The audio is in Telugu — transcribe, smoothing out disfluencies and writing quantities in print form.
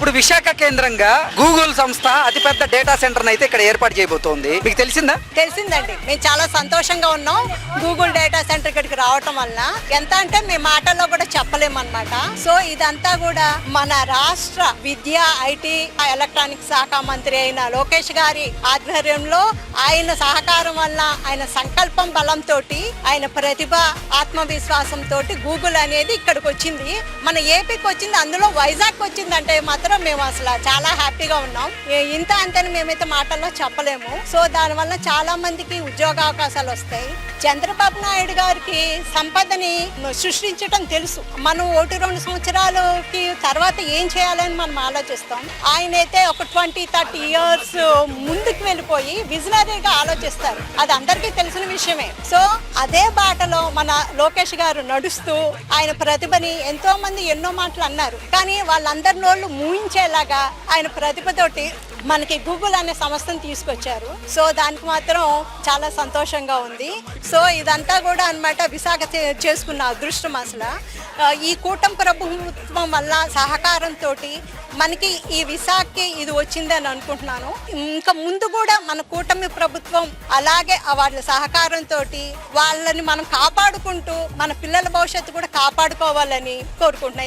ఇప్పుడు విశాఖ కేంద్రంగా గూగుల్ సంస్థ అతిపెద్ద డేటా సెంటర్ అయితే ఇక్కడ ఏర్పాటు చేయబోతోంది. మీకు తెలిసిందా? తెలిసిందండి. మేము చాలా సంతోషంగా ఉన్నాం గూగుల్ డేటా సెంటర్ ఇక్కడికి రావటం వల్ల. ఎంత అంటే మేము మాటల్లో కూడా చెప్పలేమన్నమాట. సో ఇదంతా కూడా మన రాష్ట్ర విద్య, ఐటీ, ఎలక్ట్రానిక్ శాఖ మంత్రి అయిన లోకేష్ గారి ఆధ్వర్యంలో, ఆయన సహకారం వల్ల, ఆయన సంకల్పం బలంతో, ఆయన ప్రతిభ, ఆత్మవిశ్వాసంతో గూగుల్ అనేది ఇక్కడికి వచ్చింది. మన ఏపీకి వచ్చింది, అందులో వైజాగ్ వచ్చిందంటే మాత్రం మేము అసలు చాలా హ్యాపీగా ఉన్నాం. ఇంత అంతని మేమైతే మాటల్లో చెప్పలేము. సో దానివల్ల చాలా మందికి ఉద్యోగ అవకాశాలు వస్తాయి. చంద్రబాబు నాయుడు గారికి సంపదని సృష్టించడం తెలుసు. మనం 1-2 సంవత్సరాలకి తర్వాత ఏం చేయాలని మనం ఆలోచిస్తాం. ఆయన అయితే ఒక 20-30 years ముందుకు వెళ్ళిపోయి విజనరీగా ఆలోచిస్తారు. అది అందరికీ తెలిసిన విషయమే. సో అదే బాటలో మన లోకేష్ గారు నడుస్తూ ఆయన ప్రతిభని, ఎంతో మంది ఎన్నో మాటలు అన్నారు, కానీ వాళ్ళందరి నోళ్ళు మూయించేలాగా ఆయన ప్రతిభతోటి మనకి గూగుల్ అనే సంస్థను తీసుకొచ్చారు. సో దానికి మాత్రం చాలా సంతోషంగా ఉంది. సో ఇదంతా కూడా అన్నమాట విశాఖ చేసుకున్న అదృష్టం. అసలు ఈ కూటమి ప్రభుత్వం వల్ల సహకారంతో మనకి ఈ విశాఖకి ఇది వచ్చిందని అనుకుంటున్నాను. ఇంకా ముందు కూడా మన కూటమి ప్రభుత్వం అలాగే వాళ్ళ సహకారంతో వాళ్ళని మనం కాపాడుకుంటూ మన పిల్లల భవిష్యత్తు కూడా కాపాడుకోవాలని కోరుకుంటున్నాను.